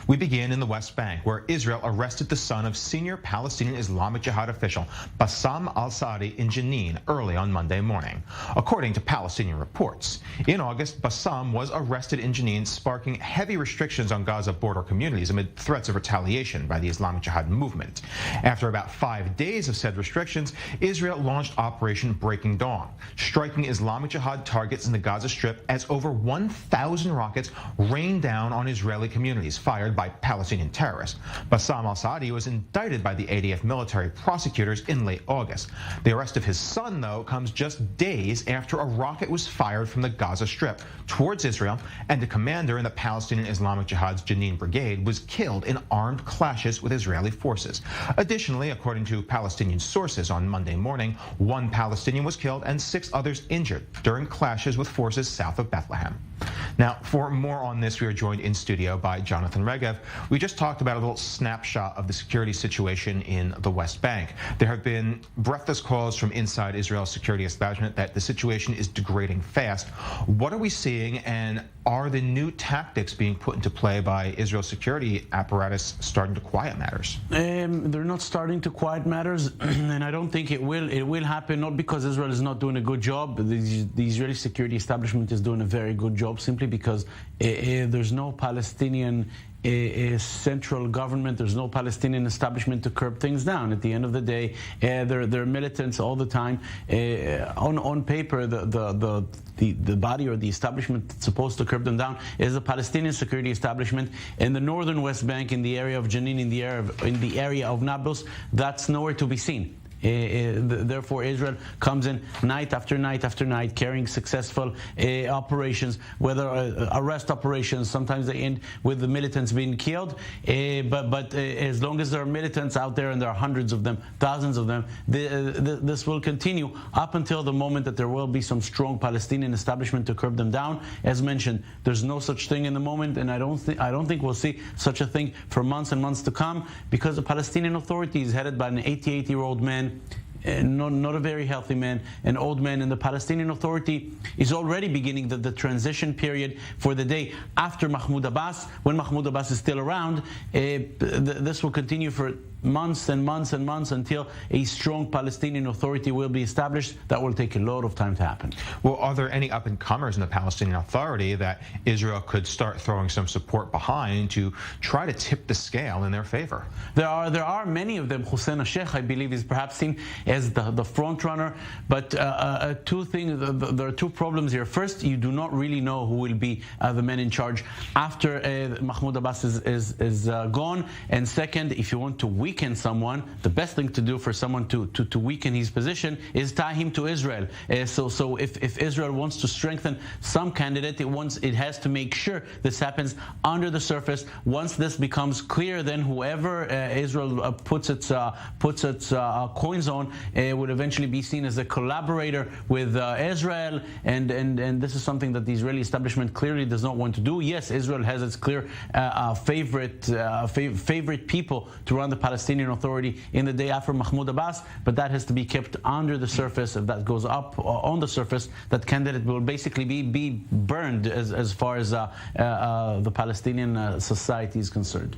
We begin in the West Bank, where Israel arrested the son of senior Palestinian Islamic Jihad official Bassam al-Saadi in Jenin early on Monday morning. According to Palestinian reports, in August, Bassam was arrested in Jenin, sparking heavy restrictions on Gaza border communities amid threats of retaliation by the Islamic Jihad movement. After about 5 days of said restrictions, Israel launched Operation Breaking Dawn, striking Islamic Jihad targets in the Gaza Strip as over 1,000 rockets rained down on Israeli communities fired by Palestinian terrorists. Bassam al-Saadi was indicted by the ADF military prosecutors in late August. The arrest of his son, though, comes just days after a rocket was fired from the Gaza Strip towards Israel, and the commander in the Palestinian Islamic Jihad's Jenin brigade was killed in armed clashes with Israeli forces. Additionally, according to Palestinian sources on Monday morning, 1 Palestinian was killed and 6 others injured during clashes with forces south of Bethlehem. Now, for more on this, we are joined in studio by Jonathan Regev. We just talked about a little snapshot of the security situation in the West Bank. There have been breathless calls from inside Israel's security establishment that the situation is degrading fast. What are we seeing, and are the new tactics being put into play by Israel's security apparatus starting to quiet matters? They're not starting to quiet matters, and I don't think it will. It will happen not because Israel is not doing a good job. The Israeli security establishment is doing a very good job, simply because there's no Palestinian central government, there's no Palestinian establishment to curb things down. At the end of the day, they're militants all the time. On paper, the body or the establishment that's supposed to curb them down is the Palestinian security establishment in the northern West Bank, in the area of Jenin, in the area of Nablus. That's nowhere to be seen. Therefore, Israel comes in night after night after night, carrying successful operations, whether arrest operations. Sometimes they end with the militants being killed. But as long as there are militants out there, and there are hundreds of them, thousands of them, this will continue up until the moment that there will be some strong Palestinian establishment to curb them down. As mentioned, there's no such thing in the moment, and I don't think we'll see such a thing for months and months to come, because the Palestinian Authority is headed by an 88-year-old man. Not a very healthy man, an old man, and the Palestinian Authority is already beginning the transition period for the day after Mahmoud Abbas. When Mahmoud Abbas is still around, this will continue for months and months and months until a strong Palestinian Authority will be established. That will take a lot of time to happen. Well, are there any up-and-comers in the Palestinian Authority that Israel could start throwing some support behind to try to tip the scale in their favor? There are many of them. Hussein al-Sheikh, I believe, is perhaps seen as the front runner. But two things. There are two problems here. First, you do not really know who will be the men in charge after Mahmoud Abbas is gone. And second, if you want to weaken someone, the best thing to do for someone to weaken his position is tie him to Israel. So if Israel wants to strengthen some candidate, it has to make sure this happens under the surface. Once this becomes clear, then whoever Israel puts its coins on would eventually be seen as a collaborator with Israel, and this is something that the Israeli establishment clearly does not want to do. Yes, Israel has its clear favorite people to run the Palestinian Authority in the day after Mahmoud Abbas, but that has to be kept under the surface. If that goes up on the surface, that candidate will basically be burned as far as the Palestinian society is concerned.